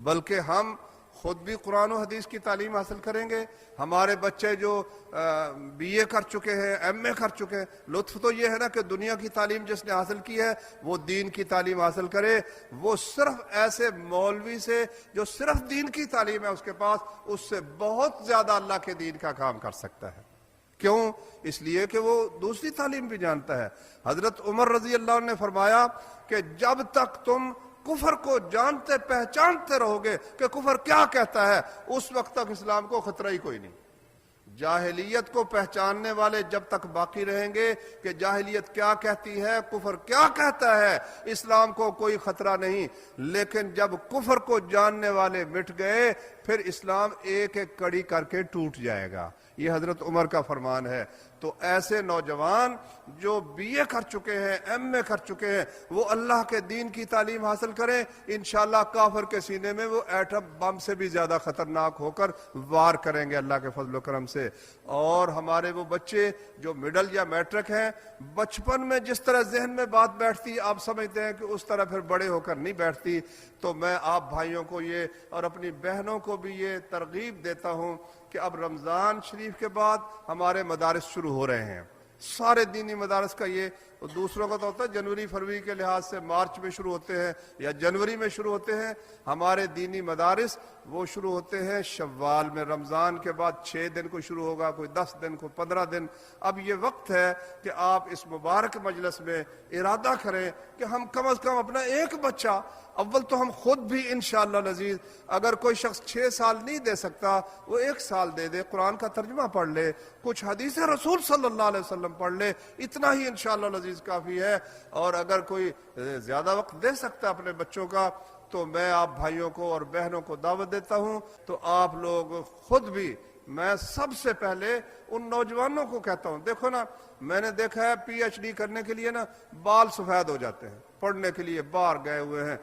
بلکہ ہم خود بھی قرآن و حدیث کی تعلیم حاصل کریں گے. ہمارے بچے جو بی اے کر چکے ہیں، ایم اے کر چکے ہیں، لطف تو یہ ہے نا کہ دنیا کی تعلیم جس نے حاصل کی ہے وہ دین کی تعلیم حاصل کرے. وہ صرف ایسے مولوی سے جو صرف دین کی تعلیم ہے اس کے پاس، اس سے بہت زیادہ اللہ کے دین کا کام کر سکتا ہے. کیوں؟ اس لیے کہ وہ دوسری تعلیم بھی جانتا ہے. حضرت عمر رضی اللہ عنہ نے فرمایا کہ جب تک تم کفر کو جانتے پہچانتے رہو گے کہ کفر کیا کہتا ہے، اس وقت تک اسلام کو خطرہ ہی کوئی نہیں. جاہلیت کو پہچاننے والے جب تک باقی رہیں گے کہ جاہلیت کیا کہتی ہے، کفر کیا کہتا ہے، اسلام کو کوئی خطرہ نہیں. لیکن جب کفر کو جاننے والے مٹ گئے پھر اسلام ایک ایک کڑی کر کے ٹوٹ جائے گا. یہ حضرت عمر کا فرمان ہے. تو ایسے نوجوان جو بی اے کر چکے ہیں، ایم اے کر چکے ہیں، وہ اللہ کے دین کی تعلیم حاصل کریں. انشاءاللہ کافر کے سینے میں وہ ایٹم بم سے بھی زیادہ خطرناک ہو کر وار کریں گے اللہ کے فضل و کرم سے. اور ہمارے وہ بچے جو مڈل یا میٹرک ہیں، بچپن میں جس طرح ذہن میں بات بیٹھتی آپ سمجھتے ہیں کہ اس طرح پھر بڑے ہو کر نہیں بیٹھتی. تو میں آپ بھائیوں کو یہ اور اپنی بہنوں کو بھی یہ ترغیب دیتا ہوں کہ اب رمضان شریف کے بعد ہمارے مدارس شروع ہو رہے ہیں. سارے دینی مدارس کا یہ، دوسروں کا تو ہوتا ہے جنوری فروری کے لحاظ سے مارچ میں شروع ہوتے ہیں یا جنوری میں شروع ہوتے ہیں. ہمارے دینی مدارس وہ شروع ہوتے ہیں شوال میں. رمضان کے بعد 6 دن کو شروع ہوگا، کوئی 10 دن کو 15 دن. اب یہ وقت ہے کہ آپ اس مبارک مجلس میں ارادہ کریں کہ ہم کم از کم اپنا ایک بچہ، اول تو ہم خود بھی انشاءاللہ العزیز، اگر کوئی شخص 6 سال نہیں دے سکتا وہ 1 سال دے دے، قرآن کا ترجمہ پڑھ لے، کچھ حدیث رسول صلی اللہ علیہ وسلم پڑھ لے. اتنا ہی انشاءاللہ العزیز کافی ہے. اور اگر کوئی زیادہ وقت دے سکتا ہے اپنے بچوں کا تو میں آپ بھائیوں کو اور بہنوں کو دعوت دیتا ہوں. تو آپ لوگ خود بھی، میں سب سے پہلے ان نوجوانوں کو کہتا ہوں، دیکھو نا، میں نے دیکھا ہے پی ایچ ڈی کرنے کے لیے نا بال سفید ہو جاتے ہیں، پڑھنے کے لیے باہر گئے ہوئے ہیں،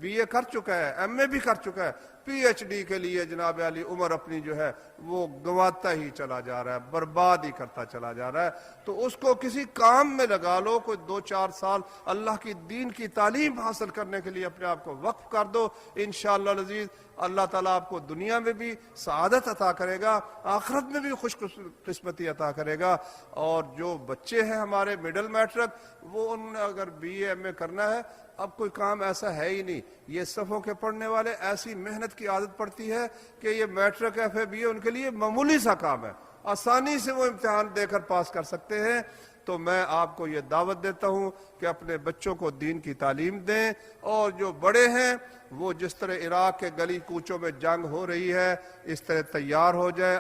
بی اے کر چکا ہے، ایم اے بھی کر چکا ہے، پی ایچ ڈی کے لیے جناب علی عمر اپنی جو ہے وہ گنواتا ہی چلا جا رہا ہے، برباد ہی کرتا چلا جا رہا ہے. تو اس کو کسی کام میں لگا لو، کوئی 2-4 سال اللہ کی دین کی تعلیم حاصل کرنے کے لیے اپنے آپ کو وقف کر دو. انشاءاللہ العزیز اللہ تعالیٰ آپ کو دنیا میں بھی سعادت عطا کرے گا، آخرت میں بھی خوش قسمتی عطا کرے گا. اور جو بچے ہیں ہمارے مڈل میٹرک، وہ ان اگر بی اے ایم اے کرنا ہے، اب کوئی کام ایسا ہے ہی نہیں. یہ صفوں کے پڑھنے والے ایسی محنت کی عادت پڑتی ہے کہ یہ میٹرک ایف اے بی اے ان کے لیے معمولی سا کام ہے، آسانی سے وہ امتحان دے کر پاس کر سکتے ہیں. تو میں آپ کو یہ دعوت دیتا ہوں کہ اپنے بچوں کو دین کی تعلیم دیں. اور جو بڑے ہیں وہ جس طرح عراق کے گلی کوچوں میں جنگ ہو رہی ہے اس طرح تیار ہو جائیں.